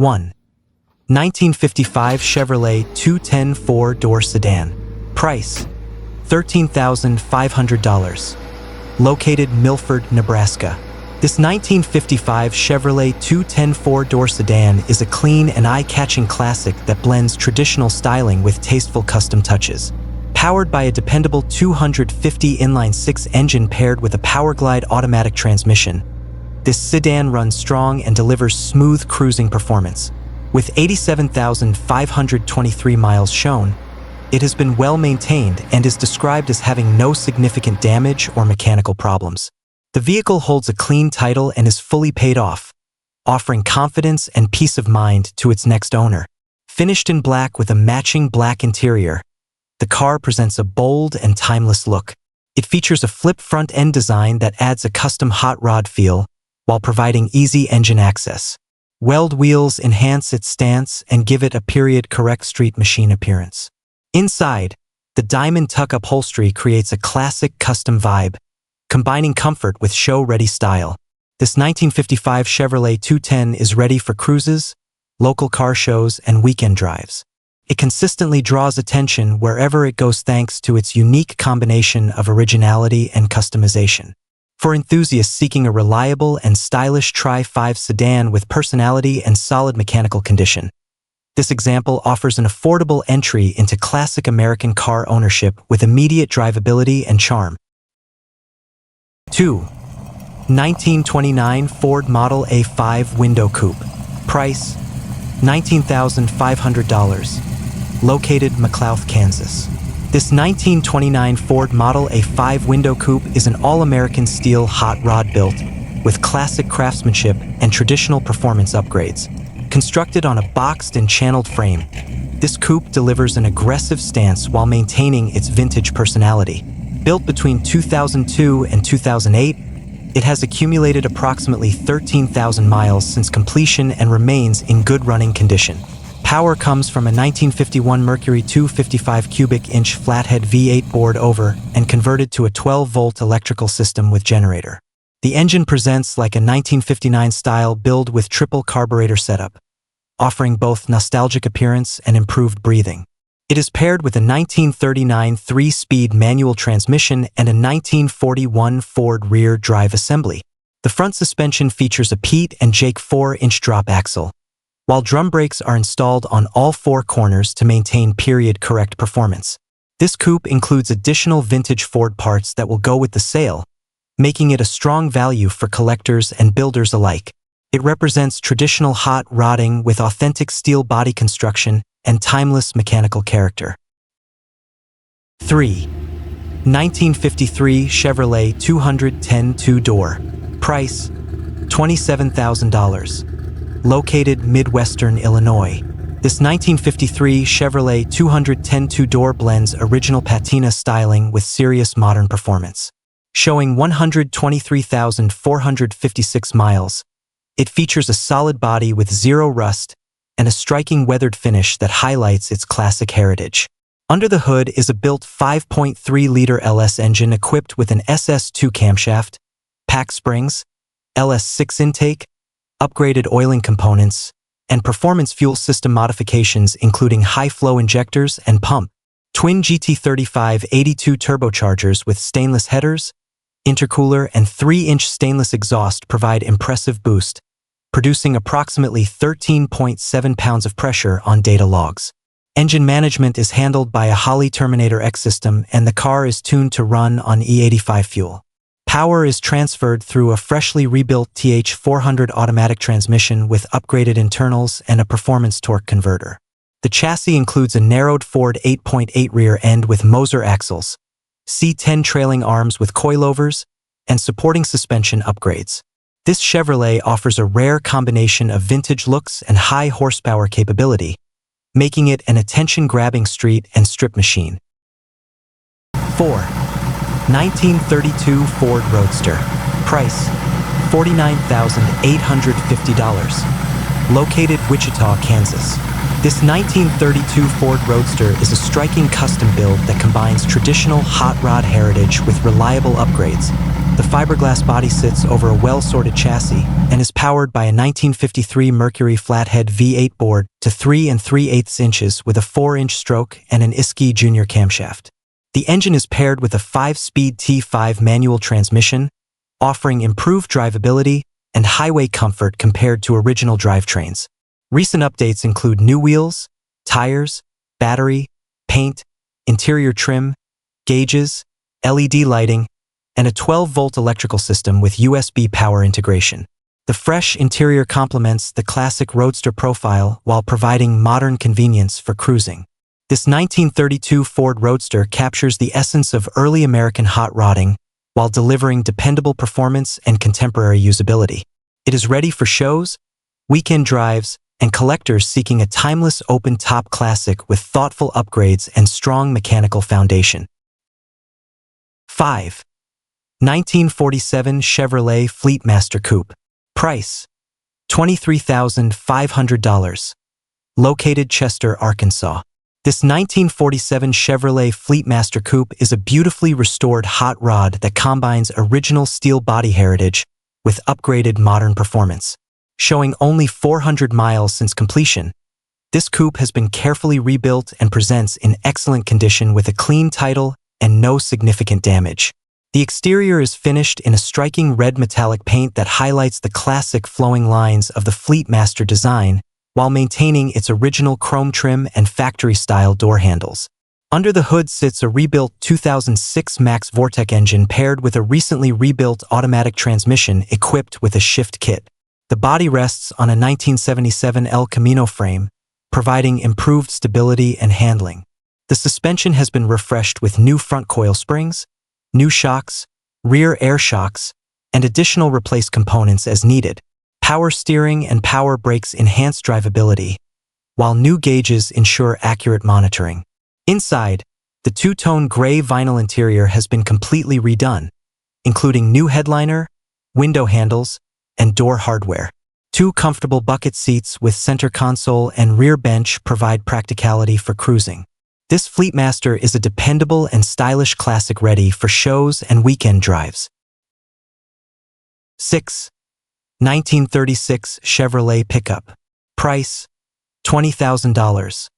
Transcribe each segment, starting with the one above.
1. 1955 Chevrolet 210 four-door sedan. Price: $13,500. Located Milford, Nebraska. This 1955 Chevrolet 210 four-door sedan is a clean and eye-catching classic that blends traditional styling with tasteful custom touches. Powered by a dependable 250 inline-six engine paired with a Powerglide automatic transmission, this sedan runs strong and delivers smooth cruising performance. With 87,523 miles shown, it has been well maintained and is described as having no significant damage or mechanical problems. The vehicle holds a clean title and is fully paid off, offering confidence and peace of mind to its next owner. Finished in black with a matching black interior, the car presents a bold and timeless look. It features a flip front-end design that adds a custom hot rod feel while providing easy engine access. Weld wheels enhance its stance and give it a period-correct street machine appearance. Inside, the diamond tuck upholstery creates a classic custom vibe, combining comfort with show-ready style. This 1955 Chevrolet 210 is ready for cruises, local car shows, and weekend drives. It consistently draws attention wherever it goes thanks to its unique combination of originality and customization. For enthusiasts seeking a reliable and stylish Tri-5 sedan with personality and solid mechanical condition, this example offers an affordable entry into classic American car ownership with immediate drivability and charm. 2. 1929 Ford Model A5 Window Coupe. Price: $19,500. Located McLouth, Kansas. This 1929 Ford Model A5 Window Coupe is an all-American steel hot rod built with classic craftsmanship and traditional performance upgrades. Constructed on a boxed and channeled frame, this coupe delivers an aggressive stance while maintaining its vintage personality. Built between 2002 and 2008, it has accumulated approximately 13,000 miles since completion and remains in good running condition. Power comes from a 1951 Mercury 255 cubic inch flathead V8 board over and converted to a 12-volt electrical system with generator. The engine presents like a 1959 style build with triple carburetor setup, offering both nostalgic appearance and improved breathing. It is paired with a 1939 3-speed manual transmission and a 1941 Ford rear drive assembly. The front suspension features a Pete and Jake 4-inch drop axle, while drum brakes are installed on all four corners to maintain period-correct performance. This coupe includes additional vintage Ford parts that will go with the sale, making it a strong value for collectors and builders alike. It represents traditional hot rodding with authentic steel body construction and timeless mechanical character. 3. 1953 Chevrolet 210 two-door. Price: $27,000. Located Midwestern, Illinois. This 1953 Chevrolet 210 two-door blends original patina styling with serious modern performance. Showing 123,456 miles, it features a solid body with zero rust and a striking weathered finish that highlights its classic heritage. Under the hood is a built 5.3-liter LS engine equipped with an SS2 camshaft, pack springs, LS6 intake, upgraded oiling components, and performance fuel system modifications including high-flow injectors and pump. Twin GT35 82 turbochargers with stainless headers, intercooler, and 3-inch stainless exhaust provide impressive boost, producing approximately 13.7 pounds of pressure on data logs. Engine management is handled by a Holley Terminator X system, and the car is tuned to run on E85 fuel. Power is transferred through a freshly rebuilt TH400 automatic transmission with upgraded internals and a performance torque converter. The chassis includes a narrowed Ford 8.8 rear end with Moser axles, C10 trailing arms with coilovers, and supporting suspension upgrades. This Chevrolet offers a rare combination of vintage looks and high horsepower capability, making it an attention-grabbing street and strip machine. 4. 1932 Ford Roadster. Price: $49,850. Located Wichita, Kansas. This 1932 Ford Roadster is a striking custom build that combines traditional hot rod heritage with reliable upgrades. The fiberglass body sits over a well-sorted chassis and is powered by a 1953 Mercury flathead V8 board to 3 3/8 inches with a 4-inch stroke and an Isky Junior camshaft. The engine is paired with a 5-speed T5 manual transmission, offering improved drivability and highway comfort compared to original drivetrains. Recent updates include new wheels, tires, battery, paint, interior trim, gauges, LED lighting, and a 12-volt electrical system with USB power integration. The fresh interior complements the classic roadster profile while providing modern convenience for cruising. This 1932 Ford Roadster captures the essence of early American hot rodding while delivering dependable performance and contemporary usability. It is ready for shows, weekend drives, and collectors seeking a timeless open-top classic with thoughtful upgrades and strong mechanical foundation. 5. 1947 Chevrolet Fleetmaster Coupe. Price: $23,500. Located Chester, Arkansas. This 1947 Chevrolet Fleetmaster Coupe is a beautifully restored hot rod that combines original steel body heritage with upgraded modern performance. Showing only 400 miles since completion, this coupe has been carefully rebuilt and presents in excellent condition with a clean title and no significant damage. The exterior is finished in a striking red metallic paint that highlights the classic flowing lines of the Fleetmaster design while maintaining its original chrome trim and factory-style door handles. Under the hood sits a rebuilt 2006 Max Vortec engine paired with a recently rebuilt automatic transmission equipped with a shift kit. The body rests on a 1977 El Camino frame, providing improved stability and handling. The suspension has been refreshed with new front coil springs, new shocks, rear air shocks, and additional replaced components as needed. Power steering and power brakes enhance drivability, while new gauges ensure accurate monitoring. Inside, the two-tone gray vinyl interior has been completely redone, including new headliner, window handles, and door hardware. 2 comfortable bucket seats with center console and rear bench provide practicality for cruising. This Fleetmaster is a dependable and stylish classic ready for shows and weekend drives. 6. 1936 Chevrolet Pickup. Price: $20,000.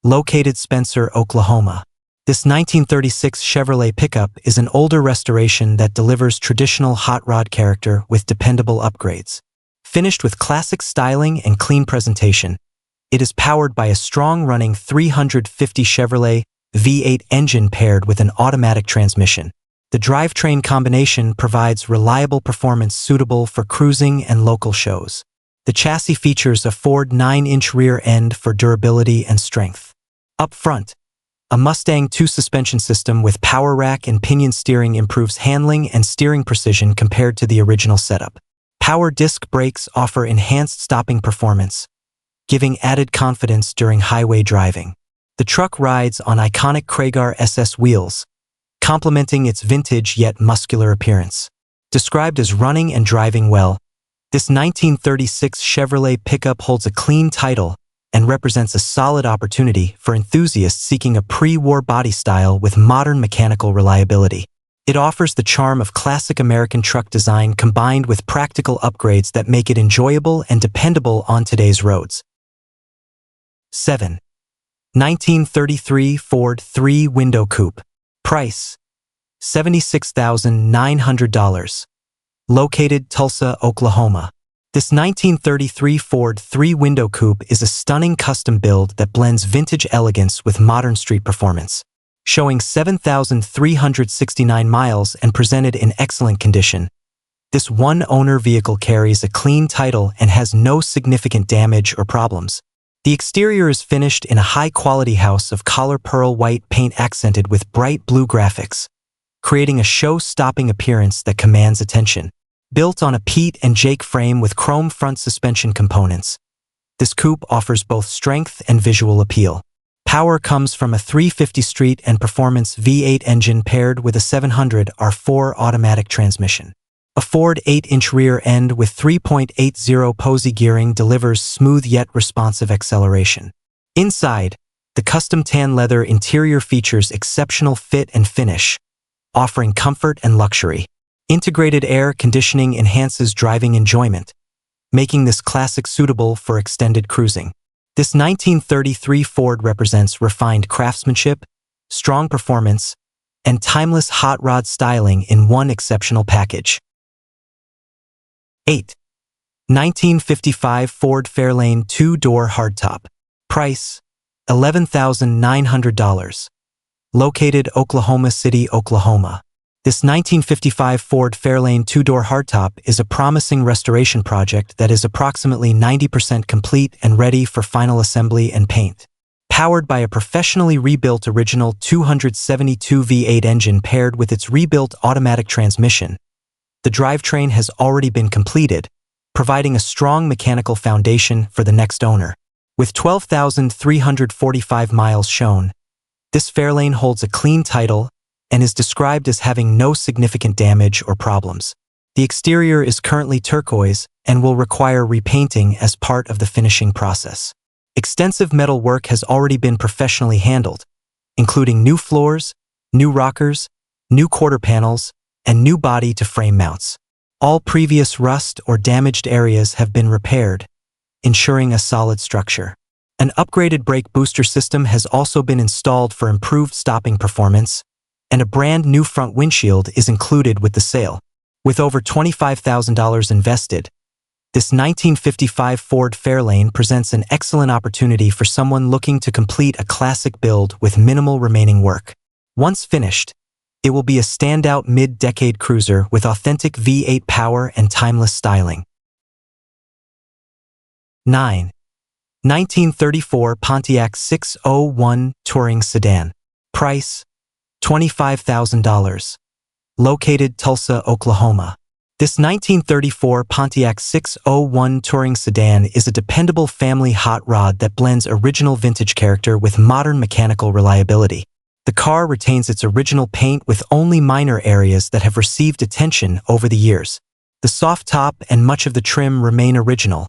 Located Spencer, Oklahoma. This 1936 Chevrolet Pickup is an older restoration that delivers traditional hot rod character with dependable upgrades. Finished with classic styling and clean presentation, it is powered by a strong-running 350 Chevrolet V8 engine paired with an automatic transmission. The drivetrain combination provides reliable performance suitable for cruising and local shows. The chassis features a Ford 9-inch rear end for durability and strength. Up front, a Mustang 2 suspension system with power rack and pinion steering improves handling and steering precision compared to the original setup. Power disc brakes offer enhanced stopping performance, giving added confidence during highway driving. The truck rides on iconic Kragar SS wheels, complementing its vintage yet muscular appearance. Described as running and driving well, this 1936 Chevrolet pickup holds a clean title and represents a solid opportunity for enthusiasts seeking a pre-war body style with modern mechanical reliability. It offers the charm of classic American truck design combined with practical upgrades that make it enjoyable and dependable on today's roads. 7. 1933 Ford 3-Window Coupe. Price: $76,900. Located Tulsa, Oklahoma. This 1933 Ford 3-Window Coupe is a stunning custom build that blends vintage elegance with modern street performance. Showing 7,369 miles and presented in excellent condition, this one-owner vehicle carries a clean title and has no significant damage or problems. The exterior is finished in a high-quality house of collar pearl white paint accented with bright blue graphics, creating a show-stopping appearance that commands attention. Built on a Pete and Jake frame with chrome front suspension components, this coupe offers both strength and visual appeal. Power comes from a 350 Street and Performance V8 engine paired with a 700 R4 automatic transmission. A Ford 8-inch rear end with 3.80 Posey gearing delivers smooth yet responsive acceleration. Inside, the custom tan leather interior features exceptional fit and finish, offering comfort and luxury. Integrated air conditioning enhances driving enjoyment, making this classic suitable for extended cruising. This 1933 Ford represents refined craftsmanship, strong performance, and timeless hot rod styling in one exceptional package. 8. 1955 Ford Fairlane 2-door hardtop. Price: $11,900. Located Oklahoma City, Oklahoma. This 1955 Ford Fairlane 2-door hardtop is a promising restoration project that is approximately 90% complete and ready for final assembly and paint. Powered by a professionally rebuilt original 272 V8 engine paired with its rebuilt automatic transmission, the drivetrain has already been completed, providing a strong mechanical foundation for the next owner. With 12,345 miles shown, this Fairlane holds a clean title and is described as having no significant damage or problems. The exterior is currently turquoise and will require repainting as part of the finishing process. Extensive metal work has already been professionally handled, including new floors, new rockers, new quarter panels, and new body-to-frame mounts. All previous rust or damaged areas have been repaired, ensuring a solid structure. An upgraded brake booster system has also been installed for improved stopping performance, and a brand new front windshield is included with the sale. With over $25,000 invested, this 1955 Ford Fairlane presents an excellent opportunity for someone looking to complete a classic build with minimal remaining work. Once finished, it will be a standout mid-decade cruiser with authentic V8 power and timeless styling. 9. 1934 Pontiac 601 Touring Sedan. Price: $25,000. Located Tulsa, Oklahoma. This 1934 Pontiac 601 Touring Sedan is a dependable family hot rod that blends original vintage character with modern mechanical reliability. The car retains its original paint with only minor areas that have received attention over the years. The soft top and much of the trim remain original,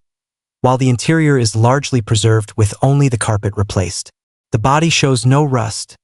while the interior is largely preserved with only the carpet replaced. The body shows no rust,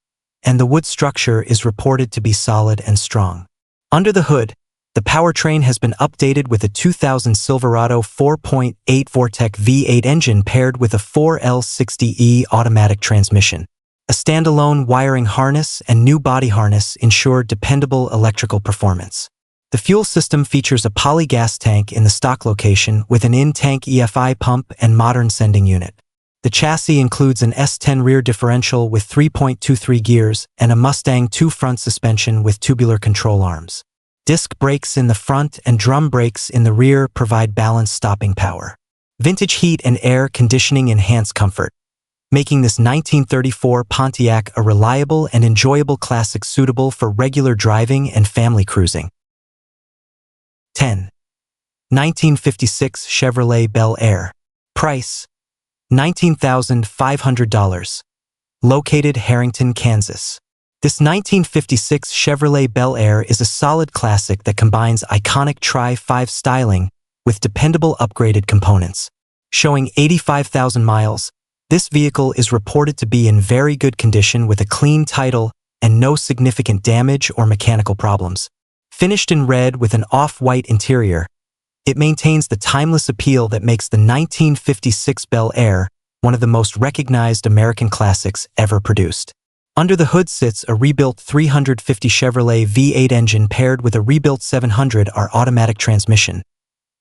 and the wood structure is reported to be solid and strong. Under the hood, the powertrain has been updated with a 2000 Silverado 4.8 Vortec V8 engine paired with a 4L60E automatic transmission. A standalone wiring harness and new body harness ensure dependable electrical performance. The fuel system features a poly gas tank in the stock location with an in-tank EFI pump and modern sending unit. The chassis includes an S10 rear differential with 3.23 gears and a Mustang 2 front suspension with tubular control arms. Disc brakes in the front and drum brakes in the rear provide balanced stopping power. Vintage heat and air conditioning enhance comfort, making this 1934 Pontiac a reliable and enjoyable classic suitable for regular driving and family cruising. 10. 1956 Chevrolet Bel Air. Price: $19,500. Located Harrington, Kansas. This 1956 Chevrolet Bel Air is a solid classic that combines iconic Tri-5 styling with dependable upgraded components. Showing 85,000 miles, this vehicle is reported to be in very good condition with a clean title and no significant damage or mechanical problems. Finished in red with an off-white interior, it maintains the timeless appeal that makes the 1956 Bel Air one of the most recognized American classics ever produced. Under the hood sits a rebuilt 350 Chevrolet V8 engine paired with a rebuilt 700R automatic transmission,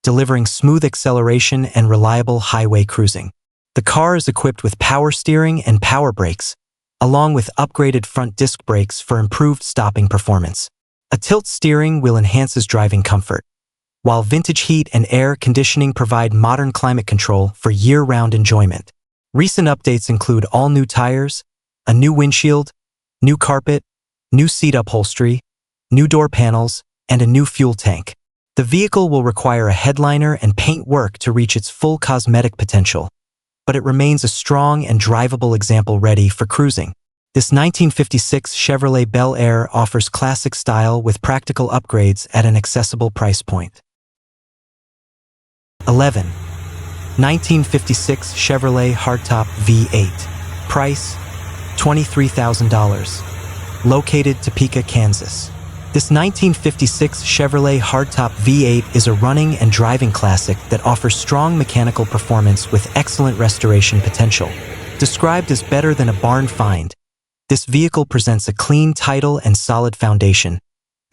delivering smooth acceleration and reliable highway cruising. The car is equipped with power steering and power brakes, along with upgraded front disc brakes for improved stopping performance. A tilt steering wheel enhances driving comfort, while vintage heat and air conditioning provide modern climate control for year-round enjoyment. Recent updates include all new tires, a new windshield, new carpet, new seat upholstery, new door panels, and a new fuel tank. The vehicle will require a headliner and paint work to reach its full cosmetic potential, but it remains a strong and drivable example ready for cruising. This 1956 Chevrolet Bel Air offers classic style with practical upgrades at an accessible price point. 11. 1956 Chevrolet Hardtop V8. Price: $23,000. Located Topeka, Kansas. This 1956 Chevrolet hardtop V8 is a running and driving classic that offers strong mechanical performance with excellent restoration potential. Described as better than a barn find, this vehicle presents a clean title and solid foundation,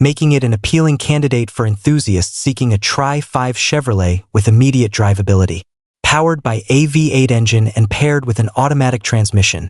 making it an appealing candidate for enthusiasts seeking a Tri-5 Chevrolet with immediate drivability. Powered by a V8 engine and paired with an automatic transmission,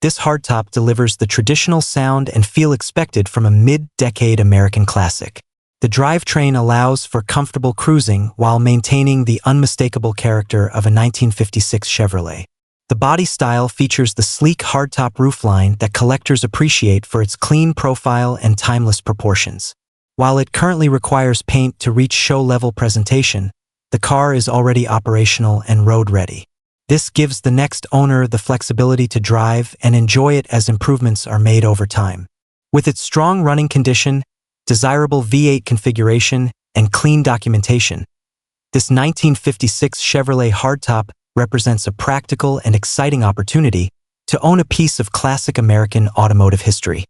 this hardtop delivers the traditional sound and feel expected from a mid-decade American classic. The drivetrain allows for comfortable cruising while maintaining the unmistakable character of a 1956 Chevrolet. The body style features the sleek hardtop roofline that collectors appreciate for its clean profile and timeless proportions. While it currently requires paint to reach show-level presentation, the car is already operational and road-ready. This gives the next owner the flexibility to drive and enjoy it as improvements are made over time. With its strong running condition, desirable V8 configuration, and clean documentation, this 1956 Chevrolet hardtop represents a practical and exciting opportunity to own a piece of classic American automotive history.